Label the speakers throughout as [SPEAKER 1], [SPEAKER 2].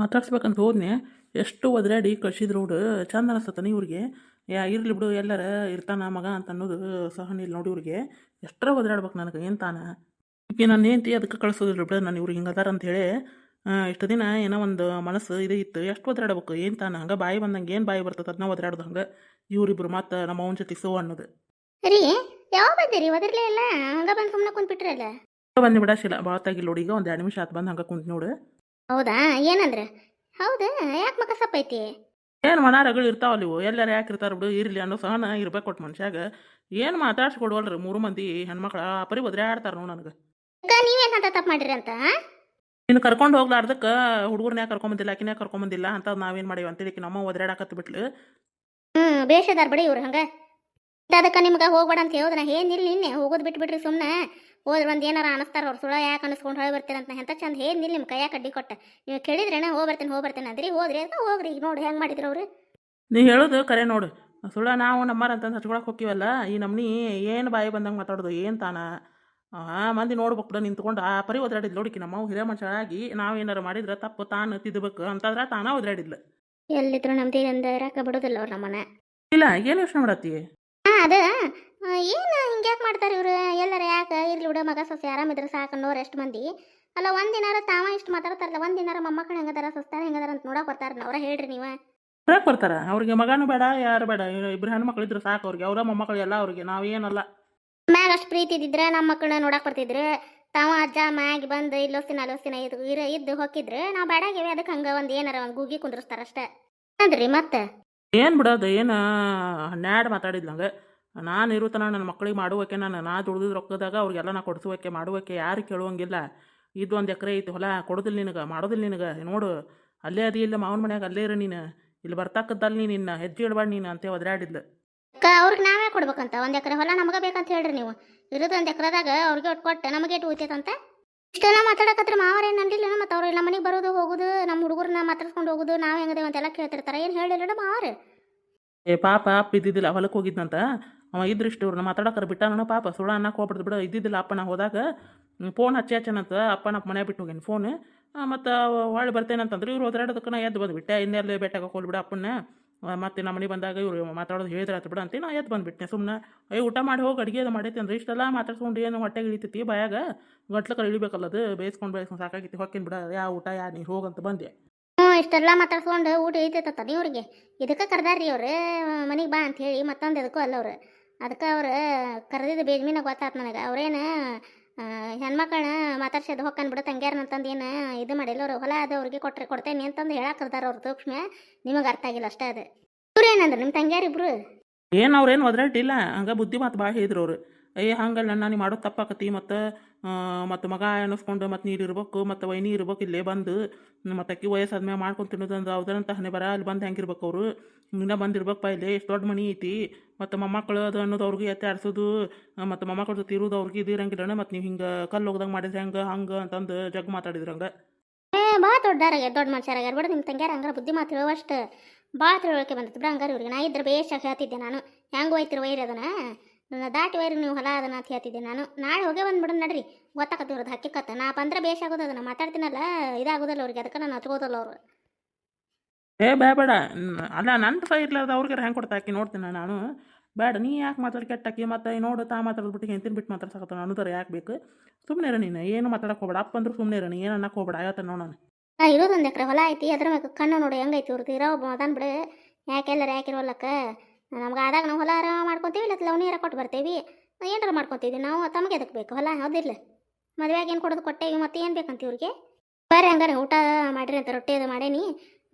[SPEAKER 1] ಮಾತಾಡ್ಸ್ಬೇಕಂತ ಹೋದ್ನೆ ಎಷ್ಟು ಒದರಾಡಿ ಕಳ್ಸಿದ್ರು ಹುಡು ಚಂದ ಅನಿಸ್ತತಾನೆ ಇವ್ರಿಗೆ. ಇರ್ಲಿ ಬಿಡು ಎಲ್ಲರ ಇರ್ತಾನ ಮಗ ಅಂತ ಅನ್ನೋದು ಸಹನ ಇಲ್ಲ ನೋಡಿ ಇವ್ರಿಗೆ. ಎಷ್ಟರ ಒದರಾಡ್ಬೇಕು ನನಗೆ ಏನು ತಾನ ಈಗ ನಾನು ಹೆಂಡ್ತಿ ಅದಕ್ಕೆ ಕಳ್ಸೋದಿಲ್ಲ ಬಿಡು. ನಾನು ಇವ್ರಿಗೆ ಹಿಂಗೆ ಅದಾರ ಅಂಥೇಳಿ ಇಷ್ಟು ದಿನ ಏನೋ ಒಂದು ಮನಸ್ಸು ಇದು ಇತ್ತು. ಎಷ್ಟು ಒದರಾಡ್ಬೇಕು ಏನು ತಾನ ಹಂಗೆ ಬಾಯಿ ಬಂದಂಗೆ ಏನು ಬಾಯಿ ಬರ್ತದೆ ಅದನ್ನ ಒದರಾಡ್ದು ಹಂಗೆ ಇವರಿಬ್ರು ಮತ್ತು ನಮ್ಮ ಅವನ ಜೊತೆ ಸೋ ಅನ್ನೋದು
[SPEAKER 2] ರೀ ಯಾವ ಬಂದಿರಿ ಒದರ್ಲೇ ಇಲ್ಲ ಹಂಗ ಬಂದು ಸುಮ್ಮನೆ ಕುಂತ್ಬಿಟ್ರಲ್ಲ.
[SPEAKER 1] ಬಂದು ಬಿಡಾಶಿಲ್ಲ ಭಾಳತ್ತಾಗಿಲ್ಲ ನೋಡಿ. ಈಗ ಒಂದು 2 ನಿಮಿಷ ಆತು ಬಂದು ಹಂಗೆ ಕುಂತು ನೋಡು.
[SPEAKER 2] ಹೌದಾ ಏನಂದ್ರ ಹೌದಾ ಯಾಕೆ ಮಕ್ಕ ಸಪ್ಪೈತಿ?
[SPEAKER 1] ಏನು ಮನಾರಗಳು ಇರ್ತಾವಲ್ಲ ಇವು ಎಲ್ಲರೂ ಯಾಕೆ ಇರ್ತಾರೆ ಬಿಡು. ಇರಲಿ ಅನ್ನೋ ಸಹನ ಇರ್ಬೇಕು ಕೊಟ್ಟು ಮನುಷ್ಯಾಗ. ಏನು ಮಾತಾಡ್ಸ್ಕೊಡ್ವಲ್ರಿ 3 ಮಂದಿ ಹೆಣ್ಮಕ್ಳು ಪರಿ ಒದರಾಡ್ತಾರೆ ನೋಡಿ ನನಗೆ.
[SPEAKER 2] ಅಕ್ಕ ನೀವೇನು ಅಂತ ತಪ್ಪು ಮಾಡಿರಿ ಅಂತ?
[SPEAKER 1] ಇನ್ನು ಕರ್ಕೊಂಡು ಹೋಗ್ಲಾರ್ದಕ್ಕೆ ಹುಡುಗರ್ನ್ಯಾಗ ಕರ್ಕೊಂಬಂದಿಲ್ಲ ಆಕಿನ್ಯಾಗ ಕರ್ಕೊಂಬಂದಿಲ್ಲ ಅಂತ ನಾವೇನು ಮಾಡೀವಿ ಅಂತೇಳಿ ಆಕಿ ನಮ್ಮ ಒದರಾಡಕತ್ತು ಬಿಟ್ಲು.
[SPEAKER 2] ಬೇಷದಾರ ಬಿಡಿ ಇವ್ರು ಹಂಗೆ. ಅದಕ್ಕೆ ನಿಮ್ಗೆ ಹೋಗ್ಬೇಡ ಅಂತ ಹೇಳಿದ್ರೆ ನಾ ಏನಿಲ್ಲ ನಿನ್ನೆ ಹೋಗೋದು ಬಿಟ್ಬಿಟ್ರಿ ಸುಮ್ಮನೆ. ಹೋದ್ರೆ ಒಂದು ಏನಾರ ಅನಿಸ್ತಾರ ಅವ್ರು ಸುಳ ಯಾಕೆ ಅನಿಸ್ಕೊಂಡು ಹೊಳೆ ಬರ್ತೀರ ಅಂತ ಎಂತ ಚಂದ ಏನಿಲ್ಲ ನಿಮ್ಮ ಕೈಯಾಗ ಕಡ್ಡಿ ಕೊಟ್ಟ. ನೀವು ಕೇಳಿದ್ರೇನ ಹೋಗ್ಬರ್ತೇನೆ ಅಂದ್ರಿ ಹೋದ್ರಿ ಅಂತ ಹೋಗ್ರಿ. ಈಗ ನೋಡಿ ಹೆಂಗೆ ಮಾಡಿದ್ರು ಅವ್ರು.
[SPEAKER 1] ನೀ ಹೇಳೋದು ಕರೆ ನೋಡು. ಸುಳ್ಳ ನಾವು ನಮ್ಮರ ಅಂತಂದು ಹಚ್ಕೊಳಕ್ಕೆ ಹೋಗ್ತೀವಲ್ಲ ಈ ನಮ್ನಿ ಏನು ಬಾಯಿ ಬಂದಂಗೆ ಮಾತಾಡೋದು ಏನು ತಾನ ಮಂದಿ ನೋಡ್ಬೇಕು ಬಿಡ ನಿಂತ್ಕೊಂಡು ಆ ಪರಿ ಒದರಾಡಿದ್ಲು ನೋಡಿಕಿ ನಮ್ಮ ಹಿರಿಯ ಮನುಷ್ಯರಾಗಿ ನಾವೇನಾರು ಮಾಡಿದ್ರೆ ತಪ್ಪು ತಾನು ತಿದ್ದಬೇಕು ಅಂತಂದ್ರೆ ತಾನ ಒದರಾಡಿದ್ಲು.
[SPEAKER 2] ಎಲ್ಲಿದ್ರು ನಮ್ದು ಒಂದು ಇರಾಕ ಬಿಡೋದಿಲ್ಲ ಅವ್ರು ನಮ್ಮನ್ನ.
[SPEAKER 1] ಇಲ್ಲ ಏನು ಯೋಚನೆ ಮಾಡತ್ತಿ?
[SPEAKER 2] ಅದ ಏನು ಹಿಂಗೆ ಯಾಕೆ ಮಾಡ್ತಾರೆ ಇವ್ರು? ಎಲ್ಲರ ಯಾಕೆ ಇರ್ಲಿ ಬಿಡ ಮಗ ಸೊಸೆ ಆರಾಮಿದ್ರೆ ಸಾಕು ಅನ್ನೋರು ಎಷ್ಟು ಮಂದಿ ಅಲ್ಲ. ಒಂದಿನಾರ ತಾವ ಇಷ್ಟು ಮಾತಾಡ್ತಾರಲ್ಲ, ಒಂದಿನಾರ ಮೊಮ್ಮಕ್ಕಳು ಹೆಂಗದಾರ ಸೊಸ್ತಾರ ಹೆಂಗದಾರ ಅಂತ ನೋಡಕ್ ಬರ್ತಾರ. ಅವ್ರ ಹೇಳ್ರಿ ನೀವು
[SPEAKER 1] ಹೊರಗೆ ಬರ್ತಾರ. ಅವ್ರಿಗೆ ಮಗನೂ ಬೇಡ ಯಾರು ಬೇಡ, ಇಬ್ರು ಹೆಣ್ಮಕ್ಳು ಇದ್ರು ಸಾಕು ಅವ್ರಿಗೆ. ಅವರ ಮೊಮ್ಮಕ್ಕಳು ಎಲ್ಲ ಅವ್ರಿಗೆ, ನಾವೇನಲ್ಲ.
[SPEAKER 2] ಮ್ಯಾಗ ಅಷ್ಟು ಪ್ರೀತಿ ಇದ್ದಿದ್ರೆ ನಮ್ಮ ಮಕ್ಕಳನ್ನ ನೋಡಕ್ ಬರ್ತಿದ್ರು. ತಾವ ಅಜ್ಜ ಮ್ಯಾಗಿ ಬಂದು ಇಲ್ಲೊಸ್ತಿನ ಇದ್ದು ಹೊಕ್ಕಿದ್ರೆ ನಾವು ಬೇಡಾಗಿವೆ. ಅದಕ್ಕೆ ಹಂಗೆ ಒಂದು ಏನಾರ ಒಂದು ಗೂಗಿ ಕುಂದ್ರಸ್ತಾರ ಅಷ್ಟೇ ಅಂದ್ರಿ. ಮತ್ತೆ
[SPEAKER 1] ಏನು ಬಿಡೋದು ಏನು ಹನ್ನೆರಡು ಮಾತಾಡಿದ್ಲಂಗೆ. ನಾನು ಇರುತ್ತಾನ ನನ್ನ ಮಕ್ಕಳಿಗೆ ಮಾಡುವಕ್ಕೆ ನಾ ದುಡ್ದಿದ್ದು ರೊಕ್ಕದಾಗ ಅವ್ರಿಗೆಲ್ಲ ನಾ ಕೊಡಿಸುವಕ್ಕೆ ಮಾಡುವಕ್ಕೆ ಯಾರು ಕೇಳುವಂಗಿಲ್ಲ. ಇದು 1 ಎಕರೆ ಐತಿ ಹೊಲ ಕೊಡೋದಿಲ್ಲ ನಿನಗೆ, ಮಾಡೋದಿಲ್ಲ ನಿನಗೆ. ನೋಡು ಅಲ್ಲೇ ಅದಿ ಇಲ್ಲ ಮಾವನ ಮನ್ಯಾಗ ಅಲ್ಲೇ ಇರು ನೀನು, ಇಲ್ಲಿ ಬರ್ತಕ್ಕದ್ದಲ್ಲಿ ನೀನು ಇನ್ನು ಹೆಜ್ಜೆ ಇಡಬಾರ್ದು ನೀನು ಅಂತ ಒದರಾಡಿದ್ಲು.
[SPEAKER 2] ಅವ್ರಿಗೆ ನಾವೇ ಕೊಡ್ಬೇಕಂತ 1 ಎಕರೆ ಹೊಲ ನಮಗೆ ಬೇಕಂತ ಹೇಳ್ರಿ. ನೀವು ಇರೋದು 1 ಎಕರೆದಾಗ ಅವ್ರಿಗೆ ಒಟ್ಟು ಕೊಟ್ಟು ನಮಗೆ ಇಟ್ಟು ಉಳಿತೈತಂತ ಇಷ್ಟೆಲ್ಲ ಮಾತಾಡಕತ್ರ ಮಾವರೇನು ಅಂದಿಲ್ಲ. ಮತ್ತು ಅವ್ರು ನಮ್ಮ ಮನೆಗೆ ಬರೋದು ಹೋಗೋದು, ನಮ್ಮ ಹುಡುಗರನ್ನ ಮಾತಾಡ್ಸ್ಕೊಂಡು ಹೋಗೋದು, ನಾವು ಹೆಂಗದೇವು ಅಂತೆಲ್ಲ ಕೇಳ್ತಿರ್ತಾರೆ. ಏನು ಹೇಳಿಲ್ಲ ಮಾವ್ರೆ.
[SPEAKER 1] ಪಾಪ ಅಪ್ಪ ಇದ್ದಿದ್ದಿಲ್ಲ ಹೊಲಕ್ಕೆ ಹೋಗಿದ್ನಂತ. ಅವ ಇದ್ರಿಷ್ಟು ಇವ್ರನ್ನ ಮಾತಾಡೋಕ್ಕಾರ ಬಿಟ್ಟ ನಾನು ಪಾಪ ಸುಳ್ಳ ಅನ್ನಕ್ಕೆ ಹೋಗ್ಬಿಡ್ದು ಬಿಡು. ಇದ್ದಿದ್ದಿಲ್ಲ ಅಪ್ಪ ನಾ ಹೋದಾಗ ಫೋನ್ ಹಚ್ಚನಂತ ಅಪ್ಪನ ಮನೆ ಬಿಟ್ಟು ಹೋಗೇನಿ ಫೋನ್. ಮತ್ತು ಹೊಳ್ಳಿ ಬರ್ತೇನಂತಂದ್ರೆ ಇವ್ರು ಒದರಾಡೋದಕ್ಕೆ ನಾ ಎದ್ದು ಬಂದುಬಿಟ್ಟೆ. ಇನ್ನೆಲ್ಲ ಭೇಟಿಯಾಗ ಹೋಗ್ಬಿಡ ಅಪ್ಪನ್ನ. ಮತ್ತು ನಮ್ಮ ಮನೆ ಬಂದಾಗ ಇವ್ರು ಮಾತಾಡೋದು ಹೇಳಿದ್ರೆ ಆತು ಬಿಡ ಅಂತ ನಾ ಎದ್ದು ಬಂದುಬಿಟ್ಟೆ ಸುಮ್ಮನೆ. ಊಟ ಮಾಡಿ ಹೋಗಿ ಅಡುಗೆ ಅದು ಮಾಡೈತಿ ಅಂದ್ರೆ ಇಷ್ಟೆಲ್ಲ ಮಾತಾಡ್ಸ್ಕೊಂಡು ಏನು ಹೊಟ್ಟೆಗೆ ಇಳಿತೈತಿ ಬಾಯಾಗ ಗಂಟ್ಲಕ್ಕೆ ಇಳಿಬೇಕಲ್ಲ. ಅದು ಬೇಯಿಸ್ಕೊಂಡು ಸಾಕಾಗಿತ್ತು ಹೊಕ್ಕೇನು ಬಿಡ. ಯಾವ ಊಟ ಯಾ ನೀರು ಹೋಗಂತ ಬಂದೆ.
[SPEAKER 2] ಇಷ್ಟೆಲ್ಲ ಮಾತಾಡ್ಸ್ಕೊಂಡು ಊಟ ಐತೈತ ನೀವ್ರಿಗೆ. ಇದಕ್ಕೆ ಕರ್ದಾರ್ರಿ ಅವ್ರು ಮನೆಗೆ ಬಾ ಅಂತ ಹೇಳಿ. ಮತ್ತೊಂದು ಎದಕ್ಕೂ ಅಲ್ಲ ಅವ್ರು. ಅದಕ್ಕೆ ಅವ್ರು ಕರೆದಿದ್ದು ಬೇಜ್ಮೀನ ಗೊತ್ತಾತು ನನಗೆ. ಅವ್ರೇನು ಹೆಣ್ಮಕ್ಳನ್ನ ಮಾತಾಡ್ಸೋದು ಹೊಕ್ಕನ್ ಬಿಡ ತಂಗ್ಯಾರನಂತಂದು ಏನು ಇದು ಮಾಡಿಲ್ಲ. ಅವ್ರು ಹೊಲ ಅದು ಅವ್ರಿಗೆ ಕೊಡ್ತೇನೆ ಅಂತಂದು ಹೇಳಕ್ಕೆ ಕರ್ದಾರ ಅವ್ರು ಸೂಕ್ಷ್ಮ. ನಿಮಗೆ ಅರ್ಥ ಆಗಿಲ್ಲ ಅಷ್ಟೇ. ಅದು ಇವ್ರು ಏನಂದ್ರೆ ನಿಮ್ಮ ತಂಗ್ಯಾರಿಬ್ರು
[SPEAKER 1] ಏನು ಅವ್ರೇನು ಒದರಾಟಿಲ್ಲ. ಹಂಗೆ ಬುದ್ಧಿ ಮಾತು ಭಾಳ ಹೇಳಿದ್ರು ಅವರು. ಹಂಗಲ್ಲ ನಾನು ಮಾಡೋದು ತಪ್ಪಾಕತಿ ಮತ್ತು ಮಗ ಅನ್ನಿಸ್ಕೊಂಡು ಮತ್ತು ನೀರು ಇರ್ಬೇಕು ಮತ್ತು ವೈನಿ ಇರ್ಬೇಕು ಇಲ್ಲೇ ಬಂದು ಮತ್ತು ಅಕ್ಕಿ ವಯಸ್ಸಾದ್ಮೇಲೆ ಮಾಡ್ಕೊಂಡು ತಿನ್ನೋದಂದು ಅವ್ದಂತ ಹಣೆ ಬರ. ಅಲ್ಲಿ ಬಂದು ಹೆಂಗಿರ್ಬೇಕು ಅವರು ಇನ್ನೂ ಬಂದಿರ್ಬೇಕಪ್ಪ ಇಲ್ಲಿ ಎಷ್ಟು ದೊಡ್ಡ ಮನೆ ಐತಿ. ಮತ್ತು ಮೊಮ್ಮಕ್ಕಳು ಅದು ಅನ್ನೋದು ಅವ್ರಿಗೆ ಎತ್ತೆ ಆಡಿಸೋದು ಮತ್ತು ಮೊಮ್ಮಕ್ಕಳ ಜೊತೆ ಇರೋದು ಅವ್ರಿಗೆ ಇದು ಇರಂಗಿಲ್ಲ. ಮತ್ತು ನೀವು ಹಿಂಗೆ ಕಲ್ಲು ಹೋಗ್ದಂಗೆ ಮಾಡಿದ್ರೆ ಹಂಗೆ ಅಂತಂದು ಜಗ್ ಮಾತಾಡಿದ್ರು ಹಂಗೆ.
[SPEAKER 2] ಭಾಳ ದೊಡ್ಡ ಮನುಷ್ಯರಾಗ್ಯಾರ ಬಿಡು ನಿಮ್ಮ ತಂಗ್ಯಾರ. ಹಂಗಾರ ಬುದ್ಧಿ ಮಾತು ಹೇಳುವಷ್ಟು ಭಾಳ ತಿಳುವಳಿಕೆ ಬಂದಿತ್ತು ಬಿಡು. ಹಂಗಾರ ಇವ್ರಿಗೆ ನಾ ಇದ್ರೆ ಬೇಷಾಗಿ ಹೇಳ್ತಿದ್ದೆ ನಾನು. ಹೆಂಗೆ ಹೋಯ್ತಿರು ವೈರಿ ಅದನ್ನು ನನ್ನ ದಾಟಿ ವೈರಿ ನೀವು ಹೊಲ ಅದನ್ನ ಅಂತ ಹೇಳ್ತಿದ್ದೆ ನಾನು. ನಾಳೆ ಹೋಗೇ ಬಂದ್ಬಿಡು ನಡ್ರಿ. ಗೊತ್ತಾಕತ್ತಿವ್ರದ್ದು ಹಕ್ಕಿಕತ್ತ ನಾ ಬಂದ್ರೆ ಬೇಷಾಗೋದು. ಅದನ್ನು ಮಾತಾಡ್ತೀನಲ್ಲ ಇದಾಗೋದಿಲ್ಲ ಅವ್ರಿಗೆ. ಅದಕ್ಕೆ ನಾನು ಹಚ್ಕೋದಲ್ಲ ಅವರು.
[SPEAKER 1] ಬೇಡ ಅಲ್ಲ ನನ್ನ ಸಹ ಇರ್ಲಾರ್ದು ಅವ್ರಿಗೆ ಹೆಂಗೆ ಕೊಡ್ತಾ ಹಾಕಿ ನೋಡ್ತೀನಿ ನಾನು. ಬೇಡ ನೀ ಯಾಕೆ ಮಾತಾಡಿ ಕೆಟ್ಟಾಕಿ ಮತ್ತು ನೋಡು ತಾ ಮಾತಾಡ್ಬಿಟ್ಟು ಹೆಂತಿನ ಬಿಟ್ಟು ಮಾತಾಡ್ಸಕತ್ತ ಅನ್ನೋದಾರ ಯಾಕೆ ಬೇಕು? ಸುಮ್ಮನೆ ಇರ ನೀನು. ಏನು ಮಾತಾಡಕ್ಕೆ ಹೋಗ್ಬೇಡ. ಅಪ್ಪ ಅಂದ್ರೆ ಸುಮ್ಮನೆ ಇರ ನೀ. ಏನು ಅನ್ನಕ್ಕೆ ಹೋಗ್ಬೇಡ. ಆಯ್ತು ನೋಡೋಣ.
[SPEAKER 2] ಇರೋದು 1 ಎಕರೆ ಹೊಲ ಐತಿ. ಅದ್ರ ಮ್ಯಾಗ ಕಣ್ಣು ನೋಡಿ ಹೆಂಗೈತಿ ಇವ್ರದ್ದು. ಇರೋ ಅದನ್ ಬಿಡು. ಯಾಕೆಲ್ಲರ ಯಾಕಿರೋಲ್ಲಕ್ಕ ನಮ್ಗೆ ಆದಾಗ ನಾವು ಹೊಲ ಆರಾಮ ಮಾಡ್ಕೊತೀವಿ. ಇಲ್ಲ ಲವಣಿಯರ ಕೊಟ್ಟು ಬರ್ತೀವಿ. ಏನಾರ ಮಾಡ್ಕೊತೀವಿ ನಾವು. ತಮಗೆ ಅದಕ್ಕೆ ಬೇಕು ಹೊಲ ಹೌದಿಲ್ಲ? ಮದುವೆಯಾಗ ಏನು ಕೊಡೋದು ಕೊಟ್ಟೇವಿ. ಮತ್ತೆ ಏನು ಬೇಕಂತ ಇವ್ರಿಗೆ? ಬರ್ರಿ ಹಂಗಾರೆ ಊಟ ಮಾಡಿರಿ ಅಂತ ರೊಟ್ಟಿ ಅದು ಮಾಡೇನಿ.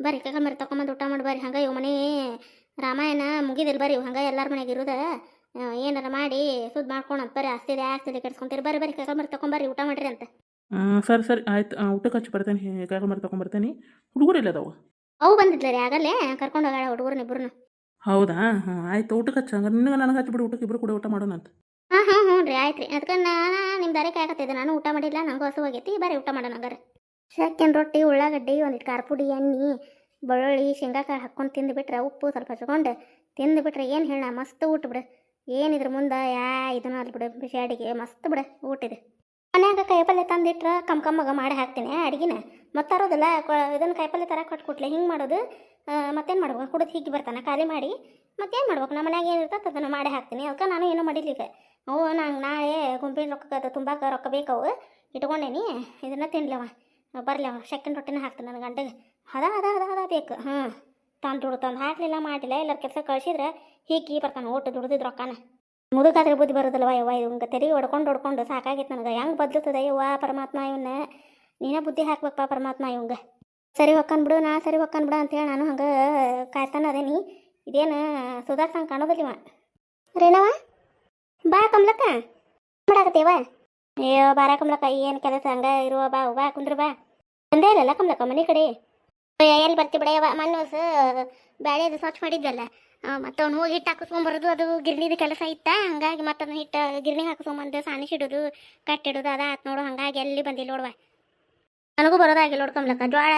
[SPEAKER 2] ಬರ್ರಿ ಕೈಕಾಲು ಮರಿ ತೊಗೊಂಬಂದು ಊಟ ಮಾಡಿ ಬರ್ರಿ. ಹಂಗೆ ಇವು ಮನೆ ರಾಮಾಯಣ ಮುಗಿದಿಲ್ಲ ಬರ್ರಿ. ಹಂಗೆ ಎಲ್ಲರ ಮನೆಗೆ ಇರೋದ ಏನಾರ ಮಾಡಿ ಸುದ್ದು ಮಾಡ್ಕೊಳಂತ ಬರ್ರಿ. ಆಸ್ತಿದೆ ಆಸ್ತಿದೆ ಕೆಡ್ಸ್ಕೊಂತೀರಿ. ಬರ್ರಿ ಕೈಕಾಲು ಮರಿ ತೊಗೊಂಬರ್ರಿ ಊಟ ಮಾಡಿರಿ ಅಂತ.
[SPEAKER 1] ಸರಿ ಆಯ್ತು. ಊಟಕ್ಕೆ ಹಚ್ಚಿ ಬರ್ತೇನೆ. ಕೈಕಾಲು ಮರಿ ತೊಗೊಂಬರ್ತೇನೆ. ಹುಡುಗರು ಇಲ್ಲದವು
[SPEAKER 2] ಅವು ಬಂದಿದ್ಲ ರೀ ಆಗಲ್ಲೇ ಕರ್ಕೊಂಡು ಹೋಗಾಳ ಹುಡುಗರನ್ನ ಇಬ್ಬರನ್ನ.
[SPEAKER 1] ಹೌದಾ? ಆಯ್ತು. ಊಟಕ್ಕೆ ಹಚ್ಚ ಹಂಗಾರೆ ನಿನಗೆ ನನಗೆ ಹಚ್ಚಿಬಿಡು. ಊಟಕ್ಕೆ ಇಬ್ಬರು ಕೂಡ ಊಟ ಮಾಡೋಣ ಅಂತ.
[SPEAKER 2] ಹ್ಞೂ ರೀ ಆಯ್ತು ರೀ. ಅದಕ್ಕೆ ನಾನು ನಿಮ್ಮ ದಾರಿ ಕಾಯಕತ್ತಿದ್ದೆ. ನಾನು ಊಟ ಮಾಡಿಲ್ಲ. ನನಗೂ ಹಸು ಹೋಗೈತಿ. ಬರ್ರಿ ಊಟ ಮಾಡೋಣ ಹಂಗಾರೆ. ಶಕ್ಕಿನ ರೊಟ್ಟಿ ಉಳ್ಳಾಗಡ್ಡಿ ಒಂದಿಟ್ಟು ಖಾರ ಪುಡಿ ಎಣ್ಣೆ ಬೆಳ್ಳುಳ್ಳಿ ಶೇಂಗಾಕಾಳು ಹಾಕ್ಕೊಂಡು ತಿಂದುಬಿಟ್ರೆ ಉಪ್ಪು ಸ್ವಲ್ಪ ಹಚ್ಕೊಂಡು ತಿಂದುಬಿಟ್ರೆ ಏನು ಹೇಳ ಮಸ್ತ್ ಊಟ ಬಿಡು. ಏನಿದ್ರ ಮುಂದೆ ಇದನ್ನ ಅಲ್ಲಿ ಬಿಡು. ಬಿಸಿ ಅಡಿಗೆ ಮಸ್ತ್ ಬಿಡು ಊಟ ಇದೆ. ಮನ್ಯಾಗ ಕೈಪಲ್ಲೆ ತಂದಿಟ್ರೆ ಕಮ್ಮಗ ಮಾಡಿ ಹಾಕ್ತೀನಿ ಅಡುಗೆನ. ಮತ್ತೆ ತರೋದಿಲ್ಲ ಇದನ್ನು ಕಾಯಿಪಲ್ಲೆ ತರಕ್ಕೆ ಕೊಟ್ಲೆ ಹಿಂಗೆ ಮಾಡೋದು. ಮತ್ತೇನು ಮಾಡ್ಬೇಕು, ಕುಡಿದು ಹಿಗ್ಗಿ ಬರ್ತಾನೆ ಖಾಲಿ ಮಾಡಿ. ಮತ್ತೇನು ಮಾಡ್ಬೇಕು, ನಮ್ಮ ಮನ್ಯಾಗ ಏನು ಇರ್ತದೆ ಅದನ್ನು ಮಾಡಿ ಹಾಕ್ತೀನಿ. ಅದಕ್ಕೆ ನಾನು ಏನೂ ಮಾಡಿರ್ಲಿಕ್ಕೆ ಅವು ನಂಗೆ ನಾಳೆ ಗುಂಪಿನ ರೊಕ್ಕ ತುಂಬಾಕ ರೊಕ್ಕ ಬೇಕವು ಇಟ್ಕೊಂಡೇನಿ. ಇದನ್ನು ತಿನ್ಲವ ಬರಲಿ ಅವ ಸೆಕೆಂಡ್ ರೊಟ್ಟಿನ ಹಾಕ್ತೀನಿ ನನ್ನ ಗಂಟೆಗೆ. ಹದ ಬೇಕು. ತಂದು ಹಾಕಲಿಲ್ಲ ಮಾಡಿಲ್ಲ ಎಲ್ಲರ ಕೆಲಸ ಕಳಿಸಿದ್ರೆ ಹೀಗೆ ಬರ್ತಾನೆ ಓಟು ದುಡ್ದಿದ್ದು ರೊಕ್ಕನ. ಮುದುಕಾದ್ರೆ ಬುದ್ಧಿ ಬರೋದಿಲ್ಲವ ಯವ್ವ, ಇವಂಗೆ ತೆರಿಗೆ ಹೊಡ್ಕೊಂಡು ಸಾಕಾಗಿತ್ತು ನನಗೆ. ಹೆಂಗೆ ಬದ್ಲುತ್ತದೆ ಯವ್ವ ಪರಮಾತ್ಮ, ಇವನ್ನ ನೀನೇ ಬುದ್ಧಿ ಹಾಕ್ಬೇಕಪ್ಪ ಪರಮಾತ್ಮ ಇವಂಗೆ. ಸರಿ ಹೊಕ್ಕನ್ ಬಿಡು ಅಂತೇಳಿ ನಾನು ಹಂಗೆ ಕಾಯ್ತಾನೆ ಅದೇನಿ. ಇದೇನು ಸುಧಾರ್ಸಂಗೆ ಕಾಣೋದಿಲ್ಲವ. ರೇಣವ ಬಾ ಕಮ್ಲಕ್ಕ ಮಾಡಾಕತ್ತೇವ. ಅಯ್ಯೋ ಬಾರ ಕಮ್ಲಕ್ಕ, ಏನು ಕೆಲಸ ಹಂಗೆ ಇರುವ ಬಾ ಕುಂದ್ರ ಬಾ. ಒಂದೇ ಇಲ್ಲಲ್ಲ ಕಮ್ಲಕ್ಕ ಮನೆ ಕಡೆ. ಎಲ್ಲಿ ಬರ್ತಿ ಬಿಡೆಯವ, ಮೊನ್ನೆ ಬ್ಯಾಳೆ ಅದು ಸ್ವಚ್ಛ ಮಾಡಿದ್ವಲ್ಲ, ಮತ್ತು ಅವ್ನು ಹೋಗಿ ಹಿಟ್ಟು ಹಾಕಿಸ್ಕೊಂಬರೋದು ಅದು ಗಿರ್ನಿದು ಕೆಲಸ ಇತ್ತ. ಹಂಗಾಗಿ ಮತ್ತೊಂದು ಹಿಟ್ಟು ಗಿರ್ನಿ ಹಾಕಿಸ್ಕೊಂಬಂದು ಸಾಣಿಸಿಡೋದು ಕಟ್ಟಿಡೋದು ಅದ ಆತು ನೋಡು. ಹಂಗಾಗಿ ಎಲ್ಲಿ ಬಂದಿಲ್ಲ ನೋಡುವ. ನನಗೂ ಬರೋದಾಗಿಲ್ಲ ನೋಡ್ಕೊಂಬ್ಲಕ್ಕ. ಜೋಳ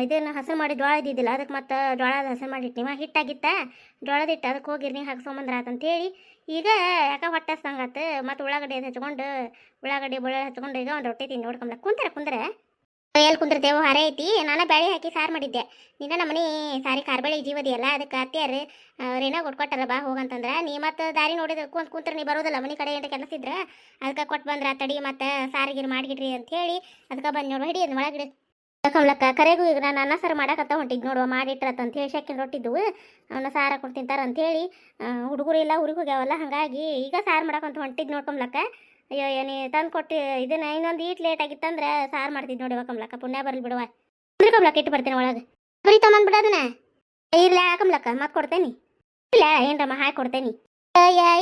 [SPEAKER 2] ಇದನ್ನು ಹಸರು ಮಾಡಿ ಜೋಳ ಇದ್ದಿದ್ದಿಲ್ಲ, ಅದಕ್ಕೆ ಮತ್ತು ಜೋಳದ ಹಸರು ಮಾಡಿಟ್ಟಿವ. ಹಿಟ್ಟಾಗಿತ್ತ ಜೋಳದ ಹಿಟ್ಟು, ಅದಕ್ಕೆ ಹೋಗಿ ಗಿರ್ನಿಗೆ ಹಾಕಿಸ್ಕೊಂಬಂದ್ರಾತಂತೇಳಿ ಈಗ ಯಾಕೆ ಹೊಟ್ಟೆ ಹಸ್ದಂಗಾತು. ಮತ್ತು ಉಳ್ಳಾಗಡ್ಡಿ ಅದು ಹಚ್ಕೊಂಡು ಉಳ್ಳಾಗಡ್ಡಿ ಬೆಳ್ಳುಳ್ಳಿ ಹಚ್ಕೊಂಡು ಈಗ ಒಂದು ರೊಟ್ಟಿ ತಿಂದು ನೋಡ್ಕೊಂಬ್ಲಕ್ಕ. ಕುಂದ್ರೆ ಎಲ್ಲಿ ಕುಂದಿರ್ತೇವೆ ಹಾರೆ ಐತಿ. ನಾನು ಬ್ಯಾಳೆ ಹಾಕಿ ಸಾರು ಮಾಡಿದ್ದೆ. ನೀನು ನಮ್ಮನೆ ಸಾರಿ ಕಾರ್ಬೇಳೆ ಜೀವದಿಯಲ್ಲ, ಅದಕ್ಕೆ ಅತ್ತೆಯಾರು ರೇನಾಗ ಕೊಟ್ಕೊಟ್ಟಾರ ಬಾ ಹೋಗಂತಂದ್ರೆ. ನೀ ಮತ್ತು ದಾರಿ ನೋಡಿದ್ರೆ ಕುಂತ್ರೆ ನೀ ಬರೋದಿಲ್ಲ ಮನೆ ಕಡೆ ಏನು ಕೆಲಸ ಇದ್ರೆ. ಅದಕ್ಕೆ ಕೊಟ್ಟು ಬಂದ್ರೆ ತಡಿ ಮತ್ತು ಸಾರಿಗಿರು ಮಾಡಿಗಿಡ್ರಿ ಅಂಥೇಳಿ ಅದಕ್ಕೆ ಬಂದು ನೋಡುವ ಹಿಡಿ ಅದನ್ನ ಒಳಗಡೆ ಕಮ್ಲಕ್ಕ. ಕರೆಗೂ ಈಗ ನಾನು ಅನ್ನ ಸಾರು ಮಾಡಾಕತ್ತ ಹೊಂಟಿದ್ದು ನೋಡುವ. ಮಾಡಿಟ್ರತ್ತ ಅಂತೇಳಿ ಶೆಕ್ಕಿನ ರೊಟ್ಟಿದ್ವು ಅವನ್ನ ಸಾರು ಹಾಕೊಂಡು ತಿಂತಾರೆ ಅಂಥೇಳಿ. ಹುಡುಗರು ಇಲ್ಲ ಊರಿಗೆ ಹೋಗ್ಯಾವಲ್ಲ, ಹಾಗಾಗಿ ಈಗ ಸಾರು ಮಾಡಾಕಂತ ಹೊಂಟಿದ್ದು ನೋಡ್ಕೊಂಬ್ಲಕ್ಕ. ಅಯ್ಯೋ ನೀ ತಂದು ಕೊಟ್ಟು ಇದನ್ನ ಇನ್ನೊಂದು ಈಟ್ ಲೇಟ್ ಆಗಿತ್ತಂದ್ರೆ ಸಾರು ಮಾಡ್ತಿದ್ದು ನೋಡಿವ ಕಮ್ಲಕ್ಕ. ಪುಣ್ಯ ಬರಲಿ ಬಿಡುವ. ಕಮ್ಲಕ್ಕ ಇಟ್ಟು ಬರ್ತೀನಿ ಒಳಗೆ. ಬರೀ ತಗೊಂಡ್ಬಿಡೋದನ್ನ ಇಲ್ಲ ಕಮ್ಲಕ್ಕ ಮತ್ತೆ ಕೊಡ್ತೇನೆ. ಇಲ್ಲ ಏನ್ರಮ್ಮ ಹಾಕಿ ಕೊಡ್ತೇನೆ.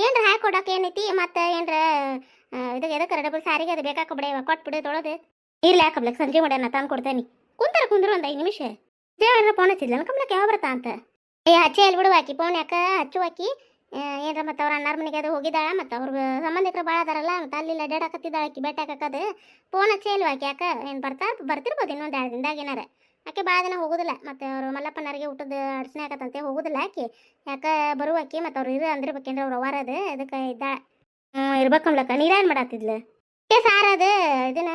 [SPEAKER 2] ಏನ್ರ ಹಾಕಿ ಕೊಡಕ್ಕೆ ಏನೈತಿ ಮತ್ತೆ ಏನ್ರ ಇದಕ್ಕೆ ಎದಕ್ಕೆ ಡಬಲ್ ಸಾರಿಗೆ ಅದು ಬೇಕಾಕಬಿಡ ಕೊಟ್ಬಿಡು ತೊಳೋದು. ಇಲ್ಲ ಕಮ್ಲಕ್ಕ ಸಂಜೆ ಮಾಡ್ಯಾನ ತಂದು ಕೊಡ್ತೇನೆ. ಕುಂದ್ರು ಒಂದು 5 ನಿಮಿಷ. ದೇವ್ರ ಫೋನ್ ಹಚ್ಚಿದ್ಲ ಕಮ್ಲಕ್ಕ ಯಾವ ಬರ್ತಾ ಅಂತ. ಹಚ್ಚಿ ಅಲ್ಲಿ ಬಿಡುವ ಆಕಿ ಫೋನ್ ಯಾಕೆ ಹಚ್ಚುವಾಕಿ ಏನ್ರ ಮತ್ತು ಅವ್ರ ಅಣ್ಣಾರ ಮನೆಗೆ ಅದು ಹೋಗಿದ್ದಾಳ. ಮತ್ತು ಅವ್ರಿಗೆ ಸಂಬಂಧಿಕರು ಭಾಳ ಅದಾರಲ್ಲ, ಮತ್ತು ಅಲ್ಲಿ ಅಡ್ಡಾಡಕತ್ತಿದ್ದಾಳ ಆಕಿ ಬೇಟೆ ಹಾಕದು. ಫೋನ್ ಹಚ್ಚಿ ಅಲ್ವ ಆಕಿ ಯಾಕೆ ಏನು ಬರ್ತಿರ್ಬೋದು ಇನ್ನೊಂದು 2 ದಿನದಾಗ ಏನಾರ. ಆಕೆ ಭಾಳ ದಿನ ಹೋಗೋದಿಲ್ಲ. ಮತ್ತು ಅವರು ಮಲ್ಲಪ್ಪನರಿಗೆ ಊಟದ ಅಡ್ಸನೆ ಹಾಕತ್ತಂತೆ ಹೋಗೋದಿಲ್ಲ ಆಕಿ. ಯಾಕೆ ಬರುವಾಕಿ ಮತ್ತು ಅವ್ರು ಇರೋ ಅಂದಿರ್ಬೇಕೇನ್ರಿ ಅವ್ರು ಅವಾರದು ಅದಕ್ಕೆ ಇದ್ದಾಳೆ. ಇರ್ಬೇಕಂಬ್ಲಕ್ಕ. ನೀರೇನು ಮಾಡತ್ತಿದ್ಲು ಸಾರದು ಇದನ್ನ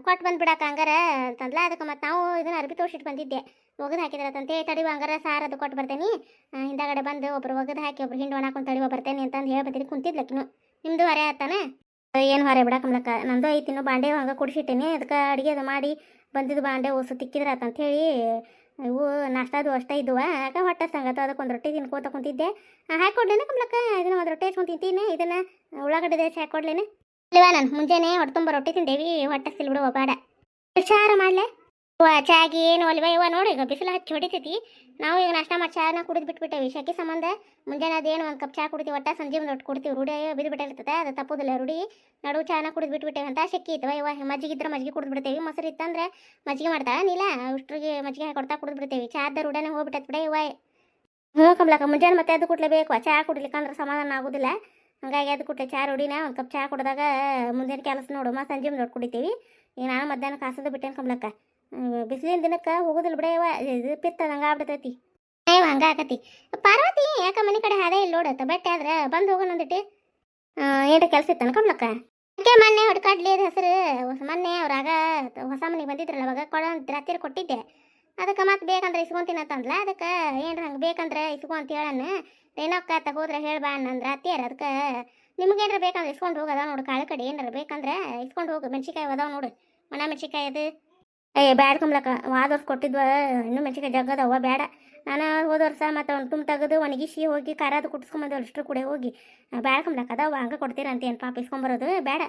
[SPEAKER 2] ಕೊಟ್ಟು ಬಂದುಬಿಡಾಕ ಹಂಗಾರ ಅಂತಂದ್ಲ. ಅದಕ್ಕೆ ಮತ್ತು ನಾವು ಇದನ್ನ ಅರ್ಬಿ ತೋರಿಸಿಟ್ಟು ಬಂದಿದ್ದೆ. ಒಗದು ಹಾಕಿದ್ರತಂತೆ ತಡಿವ ಹಂಗಾರ ಸಾರದು ಕೊಟ್ಟು ಬರ್ತೇನೆ. ಹಿಂದಾಗಡೆ ಬಂದು ಒಬ್ರು ಒಗದು ಹಾಕಿ ಒಬ್ರು ಹಿಂಡು ಒಣಾಕೊಂಡು ತಡಿವ ಬರ್ತೇನೆ ಅಂತಂದು ಹೇಳ್ಬತ್ತೀನಿ. ಕುಂತಿದ್ಲಕ್ಕಿನು. ನಿಮ್ಮದು ಹೊರೆ ಆತಾನೆ. ಏನು ಹೊರೆ ಬಿಡಕಮ್ಲಕ್ಕ, ನಂದು ಐತಿನ್ನು ಬಾಂಡೆ ಹಂಗೆ ಕುಡಿಸಿಟ್ಟೇನೆ. ಅದಕ್ಕೆ ಅಡುಗೆ ಅದು ಮಾಡಿ ಬಂದಿದ್ದು ಬಾಂಡೆ ಓಸು ತಿಕ್ಕಿದ್ರಾತ ಅಂಥೇಳಿ ಇವು ನಾಷ್ಟಾದು ಅಷ್ಟೇ ಇದ್ದುವ. ಯಾಕೆ ಹೊಟ್ಟೆ ಸಂಗತ ಅದಕ್ಕೆ ಒಂದು ರೊಟ್ಟಿ ತಿನ್ಕೋತ ಕುಂತಿದ್ದೆ. ಹಾಕೊಡ್ಲೇನೆ ಕಮ್ಲಕ್ಕ, ಇದನ್ನು ಒಂದು ರೊಟ್ಟಿ ಹಚ್ಕೊಂಡು ತಿಂತೀನಿ. ಇದನ್ನು ಉಳ್ಳಾಗಡ್ಡೆ ದೇಶ ಹಾಕೊಡ್ಲೇನೆ. ಇಲ್ವಾ ನಾನು ಮುಂಜಾನೆ ಹೊಟ್ಟೆ ತುಂಬ ರೊಟ್ಟಿ ತಿಂದೇವಿ, ಹೊಟ್ಟೆ ಸಿಲ್ ಬಿಡುವ ಬೇಡ. ಚಾರ ಮಾಡಲೆ ಚಾಗಿ ಏನು ಅಲ್ವ ಇವ ನೋಡಿ. ಈಗ ಬಿಸಿಲು ಹಚ್ಚಿ ಹೊಡಿತೈತಿ. ನಾವು ಈಗ ನಾಷ್ಟ ಮಾಡಿ ಚಾನ ಕುಡಿದು ಬಿಟ್ಬಿಟ್ಟೇವಿ. ಶೆಕೆ ಸಂಬಂಧ ಮುಂಜಾನೆ ಅದೇನು ಒಂದು ಕಪ್ ಚಾ ಕುಡಿತೀವಿ, ಒಟ್ಟ ಸಂಜೆ ಒಂದು ಒಟ್ಟು ಕೊಡ್ತೀವಿ. ರೂಢಿ ಬಿದ್ದು ಬಿಟ್ಟಿರ್ತದೆ, ಅದು ತಪ್ಪೋದಿಲ್ಲ ರೂಢಿ. ನಡು ಚಾನ ಕುಡಿದು ಬಿಟ್ಬಿಟ್ಟೇವೆ ಅಂತ. ಶೆಕೆ ಇತ್ತವ ಇವ. ಮಜ್ಜಿಗೆ ಇದ್ರೆ ಮಜ್ಜಿಗೆ ಕುಡಿದು ಬಿಡ್ತೇವೆ. ಮೊಸರು ಇತ್ತಂದ್ರೆ ಮಜ್ಜಿಗೆ ಮಾಡ್ತಾಳೆ ನೀಲ ಅಷ್ಟ್ರಿಗೆ ಮಜ್ಜಿಗೆ ಹಾಕೊಡ್ತಾ ಕುಡಿದು ಬಿಡ್ತೇವೆ. ಚಾದ ರೂಢನೆ ಹೋಗ್ಬಿಟ್ಟೈತೆ ಬಿಡ ಇವ. ಹ್ಞೂ ಕಮ್ಲಕ್ಕ, ಮುಂಜಾನೆ ಮತ್ತೆ ಅದು ಕುಟ್ಲೇಬೇಕು. ಚಾ ಕುಡ್ಲಿಕ್ಕಂದ್ರೆ ಸಮಾಧಾನ ಆಗೋದಿಲ್ಲ. ಹಂಗಾಗಿ ಅದು ಕುಟ್ಟೆ ಚಾ ರೂಢಿನ. ಒಂದು ಕಪ್ ಚಾ ಕುಡಿದಾಗ ಮುಂದಿನ ಕೆಲಸ ನೋಡು ಸಂಜೆ ಒಂದು ದೊಡ್ಡ ಕುಡಿತೀವಿ. ಈಗ ನಾನು ಮಧ್ಯಾಹ್ನ ಕಾಸೋದು ಬಿಟ್ಟೇನು ಕಮ್ಲಕ್ಕ. ಬಿಸಿಲಿನ ದಿನಕ್ಕೆ ಹೋಗೋದಿಲ್ಲ ಬಿಡ ಇವ. ಇದು ಪಿತ್ತ ಹಂಗೆ ಆಗ್ಬಿಡ್ತೈತಿ. ಹಂಗೆ ಆಕತಿ. ಪಾರ್ವತಿ ಯಾಕೆ ಮನೆ ಕಡೆ ಹಾದೇ ಇಲ್ಲ ನೋಡತ್ತ. ಬೆಟ್ಟ ಆದ್ರೆ ಬಂದು ಹೋಗೋಣ ಅಂದಿಟ್ಟು ಏನ್ರ ಕೆಲಸ ಇತ್ತಾನ ಕಮ್ಲಕ್ಕ. ಅದಕ್ಕೆ ಮೊನ್ನೆ ಹೊಡ್ಕಾಡ್ಲಿ ಅದು ಹೆಸರು ಮೊನ್ನೆ ಅವ್ರಾಗ ಹೊಸ ಮನೆಗೆ ಬಂದಿದ್ರಲ್ಲ ಅವಾಗ ರಾತ್ರಿ ಕೊಟ್ಟಿದ್ದೆ. ಅದಕ್ಕೆ ಮತ್ತೆ ಬೇಕಂದ್ರೆ ಇಸ್ಕೊಂತೀನಿ ಅಂತಂದ್ಲ. ಅದಕ್ಕೆ ಏನ್ರ ಹಂಗೆ ಬೇಕಂದ್ರೆ ಇಸ್ಕೊ ಅಂತ ಹೇಳಣ್ಣ. ಏನೋಕ್ಕ ಹೋದ್ರೆ ಹೇಳ್ಬಾ ಅನ್ನಂದ್ರೆ ಅತ್ತಿಯಾರ. ಅದಕ್ಕೆ ನಿಮ್ಗೇನ್ರ ಬೇಕಂದ್ರೆ ಇಸ್ಕೊಂಡು ಹೋಗದ ನೋಡು. ಕಾಳು ಕಡೆ ಏನಾರ ಬೇಕಂದ್ರೆ ಇಸ್ಕೊಂಡು ಹೋಗು. ಮೆಣ್ಸಿಕಾಯಿ ಅದಾವ ನೋಡು, ಒಣ ಮೆಣ್ಸಿಕಾಯಿ ಅದು. ಬ್ಯಾಡ ಕಮ್ಲಕ್ಕ, ವಾದ ವರ್ಷ ಕೊಟ್ಟಿದ್ವ ಇನ್ನೂ ಮೆಣ್ಸಿಕಾಯಿ ಜಗ್ಗದವ ಬೇಡ. ನಾನು ಹೋದ ವರ್ಷ ಮತ್ತು ಅವ್ನು ತುಂಬ ತೆಗೆದು ಒಣಗಿಸಿ ಹೋಗಿ ಖಾರ ಅದು ಕುಟ್ಸ್ಕೊಂಬಂದು ಅಷ್ಟು ಕೂಡ ಹೋಗಿ ಬ್ಯಾಡ ಕಮ್ಲಕ್ಕ. ಅದಾವ ಹಂಗೆ ಕೊಡ್ತೀರ ಅಂತ ಏನು ಪಾಪ ಇಸ್ಕೊಂಬರೋದು ಬೇಡ.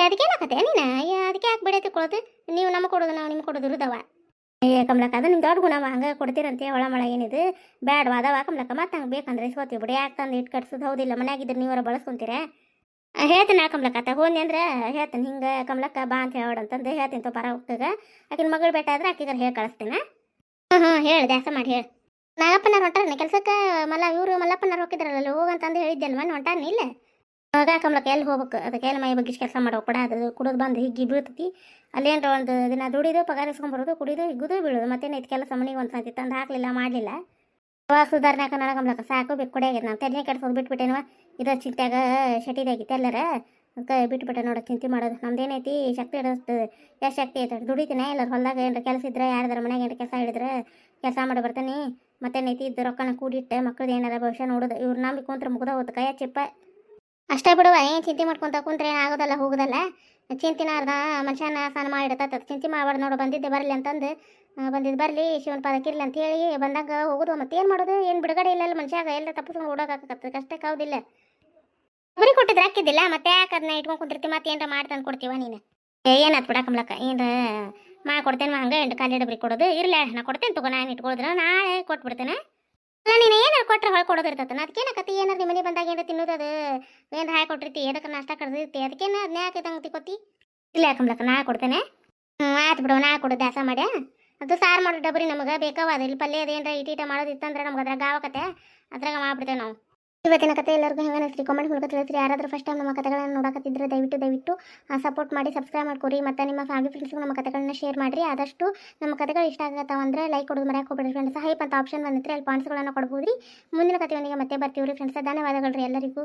[SPEAKER 2] ಅದಕ್ಕೆ ಏನಾಕತ್ತೆ ನೀನು ಅದಕ್ಕೆ ಯಾಕೆ ಬೇಡ ತಿಳ್ಕೊಳ್ಳೋದು. ನೀವು ನಮಗೆ ಕೊಡೋದು ನಾವು ನಿಮ್ಗೆ ಕೊಡೋದು ಇರುದವ. ಕಮ್ಲಕ್ಕ ಅದು ನಿಮ್ಮ ದೊಡ್ಡ ಗುಣವ. ಹಂಗೆ ಕೊಡ್ತೀರಂತೆ ಒಳಮಳ ಏನಿದು ಬ್ಯಾಡವ ಅದಾವ ಕಮ್ಲಕ್ಕ. ಮತ್ತೆ ಹಂಗೆ ಬೇಕಂದ್ರೆ ಇಸ್ಕೋತೀವಿ ಬಿಡಿ. ಯಾಕೆ ತಂದು ಇಟ್ಟು ಕಟ್ಸೋದು ಹೌದಿಲ್ಲ. ಮನ್ಯಾಗಿದ್ರೆ ನೀವರ ಬಳಸ್ಕೊಂತೀರ. ಹೇಳ್ತೀನಿ ಕಮ್ಲಕ್ಕ. ಹೋಗಿ ಅಂದ್ರೆ ಹೇಳ್ತೀನಿ ಹಿಂಗೆ ಕಮ್ಲಕ್ಕ ಬಾ ಅಂತ ಹೇಳೋಡಂತಂದು ಹೇಳ್ತೀನಿ. ಪರ ಹೋಗ್ತಾಗ ಆಕಿನ ಮಗಳು ಬೇಟ ಆದ್ರೆ ಆಕಿಗಾರ ಹೇಳಿ ಕಳಿಸ್ತೀನಿ. ಹೇಳಿ ದ್ಯಾಸ ಮಾಡಿ ಹೇಳಿ. ನಾಗಪ್ಪನಾರು ಹೊಂಟಾರನೆ ಕೆಲ್ಸಕ್ಕೆ. ಇವರು ಮಲ್ಲಪ್ಪನಾರು ಹೋಗಿದ್ರಲ್ಲ ಹೋಗಂತಂದು ಹೇಳಿದ್ದೆ ಅಲ್ವ ಹೊಂಟಾರನಿ ಇಲ್ಲ. ಆಗ ಕಮ್ಲಕ್ಕ ಎಲ್ಲಿ ಹೋಗ್ಬೇಕು. ಅದಕ್ಕೆ ಎಲ್ಲಿ ಮೈ ಬಗ್ಗೆ ಕೆಲಸ ಮಾಡೋ ಕೊಡ ಅದು ಕುಡಿದು ಬಂದು ಹಿಗ್ಗಿ ಬೀಳ್ತೈತಿ. ಅಲ್ಲೇನ್ರ ಒಂದು ದಿನ ದುಡಿದು ಪಗಾರ ಇಸ್ಕೊಂಬರೋದು ಕುಡಿದು ಹಿಗ್ಗುದು ಬೀಳೋದು. ಮತ್ತೇನೈತಿ ಕೆಲಸ ಮನೆಗೆ ಒಂದು ಸಂತಿ ತಂದು ಹಾಕಲಿಲ್ಲ ಮಾಡಲಿಲ್ಲ. ಅವಾಗ ಸುಧಾರಣೆ ಹಾಕೋಣ ಕಮ್ಲಕ್ಕ. ಸಾಕು ಬೇಕು ಕೊಡಿಯಾಗಿತ್ತು. ನಾನು ತೆರಿಗೆ ಕೆಡ್ಸೋದು ಬಿಟ್ಬಿಟ್ಟೇನವ. ಇದ ಚಿಂತ್ಯಾಗ ಶೆಟಿದಾಗಿತ್ತು ಎಲ್ಲರ ಅದಕ್ಕೆ ಬಿಟ್ಬಿಟ್ಟೆ ನೋಡು ಚಿಂತೆ ಮಾಡೋದು ನಮ್ದೇನೈತಿ ಶಕ್ತಿ ಇಡೋದು ಎಷ್ಟು ಶಕ್ತಿ ಐತೆ ದುಡಿತೀನಿ ಎಲ್ಲರೂ ಹೊಲ್ದಾಗ ಏನಾರ ಕೆಲಸ ಇದ್ರೆ ಯಾರ್ದಾರ ಮನ್ಯಾಗ ಏನಾರ ಕೆಲಸ ಹಿಡಿದ್ರೆ ಕೆಲಸ ಮಾಡಿ ಬರ್ತಾನೆ ಮತ್ತೇನೈತಿ ಇದ್ದು ರೊಕ್ಕನ ಕೂಡಿಟ್ಟು ಮಕ್ಳದ್ದು ಏನಾರ ಭವಿಷ್ಯ ನೋಡೋದು ಇವ್ರು ನಂಬಿ ಕುಂತ್ರೆ ಮುಗ್ದ ಹೋದ ಕೈಯ ಚಿಪ್ಪ ಅಷ್ಟೇ ಬಿಡುವ ಏನು ಚಿಂತೆ ಮಾಡ್ಕೊಂತ ಕುಂತ್ರೆ ಏನು ಆಗೋದಲ್ಲ ಹೋಗೋದಲ್ಲ ಚಿಂತಿನ ಅರ್ಧ ಮನುಷ್ಯನ ಸ್ನಾನ ಮಾಡಿಡತ್ತ ಚಿಂತೆ ಮಾಡಬಾರ್ದು ನೋಡು ಬಂದಿದ್ದೆ ಬರಲಿ ಅಂತಂದು ಬಂದಿದ್ದು ಬರಲಿ ಶಿವನ ಪಾದಕ್ಕಿರ್ಲಿ ಅಂತ ಹೇಳಿ ಬಂದಾಗ ಹೋಗೋದು ಮತ್ತೆ ಏನು ಮಾಡೋದು ಏನು ಬಿಡುಗಡೆ ಇಲ್ಲ ಮನುಷ್ಯಾಗ ಎಲ್ಲ ತಪ್ಪಿಸ್ಕೊಂಡು ಓಡೋಕಾಗತ್ತೆ ಕಷ್ಟಕ್ಕೆ ಹೌದಿಲ್ಲ ಬರೀ ಕೊಟ್ಟಿದ್ರೆ ಹಾಕಿದ್ದಿಲ್ಲ ಮತ್ತೆ ಯಾಕೆ ಅದನ್ನ ಇಟ್ಕೊಂಡು ಕುಂತಿರ್ತಿ ಮತ್ತೆ ಏನಾರ ಮಾಡಿ ತಂದು ಕೊಡ್ತೀವ ನೀನು ಏನಾತ್ ಬಿಡ ಕಮ್ಲಕ್ಕ ಏನಾರ ಮಾಡ್ಕೊಡ್ತೇನೆ ಹಂಗೆ ಎಂಟು ಕಾಲಿ ಡಬ್ರಿ ಕೊಡೋದು ಇರಲ್ಲ ನಾ ಕೊಡ್ತೇನೆ ತಗೋ ನಾನು ಇಟ್ಕೊಳಿದ್ರೆ ನಾಳೆ ಕೊಟ್ಬಿಡ್ತೇನೆ ಅಲ್ಲ ನೀನು ಏನಾರು ಕೊಟ್ಟರೆ ಹೊಳ್ ಕೊಡೋದು ಇರ್ತೈತೆ ಅದಕ್ಕೇನಕತಿ ಏನಾರು ನಿಮ್ಮ ಮನೆ ಬಂದಾಗ ಏನಾರು ತಿನ್ನೋದು ಅದು ಏನಾರು ಹಾಕಿ ಕೊಟ್ಟಿರ್ತಿ ಅದಕ್ಕೆ ನಾಷ್ಟ ಕಡ್ದಿರ್ತಿ ಅದಕ್ಕೇನು ಅದನ್ನೇ ಹಾಕಿದಂಗೆ ತಿಕ್ಕೋತಿ ಇಲ್ಲ ಯಾಕಂಬ್ಲಕ್ಕ ನಾಳೆ ಕೊಡ್ತೇನೆ ಆಯ್ತು ಬಿಡು ನಾಳೆ ಕೊಡು ದಾಸ ಮಾಡ್ಯ ಅದು ಸಾರು ಮಾಡೋ ಡಬ್ರಿ ನಮಗೆ ಬೇಕಾವಾದ ಇಲ್ಲಿ ಪಲ್ಯ ಅದೇನಾರ ಇಟೀಟ ಮಾಡೋದಿತ್ತಂದ್ರೆ ನಮ್ಗೆ ಅದ್ರಾಗ ಗಾವಕತೆ ಅದ್ರಾಗ ಮಾಡ್ಬಿಡ್ತೇವೆ ನಾವು ಇವತ್ತಿನ ಕತೆ ಎಲ್ಲರಿಗೂ ಹೆಂಗೆ ಅನಿಸ್ರಿ ಕಾಮೆಂಟ್ ಮೂಲಕ ತಿಳಿಸ್ರಿ ಯಾರಾದರೂ ಫಸ್ಟ್ ಟೈಮ್ ನಮ್ಮ ಕತೆಗಳನ್ನು ನೋಡಕತ್ತಿದ್ರೆ ದಯವಿಟ್ಟು ಸಪೋರ್ಟ್ ಮಾಡಿ ಸಬ್ಸ್ಕ್ರೈಬ್ ಮಾಡ್ಕೊರಿ ಮತ್ತು ನಿಮ್ಮ ಫ್ಯಾಮಿಲಿ ಫ್ರೆಂಡ್ಸ್ಗೂ ನಮ್ಮ ಕತೆಗಳನ್ನ ಶೇರ್ ಮಾಡಿರಿ ಆದಷ್ಟು ನಮ್ಮ ಕತೆಗಳು ಇಷ್ಟ ಆಗತ್ತಾವಂದ್ರೆ ಲೈಕ್ ಕೊಡೋದು ಮರ್ಯಾಕೆ ಹೋಗ್ಬೇಡಿ ಫ್ರೆಂಡ್ಸ್ ಹೈಪ್ ಅಂತ ಆಪ್ಷನ್ ಬಂದಿದ್ರೆ ಅಲ್ಲಿ ಪಾಯಿಂಟ್ಸ್ಗಳನ್ನು ಕೊಡ್ಬೋದು ರೀ ಮುಂದಿನ ಕತೆಯೊಂದಿಗೆ ಮತ್ತೆ ಬರ್ತೀವಿ ರೀ ಫ್ರೆಂಡ್ಸ್ ಧನ್ಯವಾದಗಳು ರೀ ಎಲ್ಲರಿಗೂ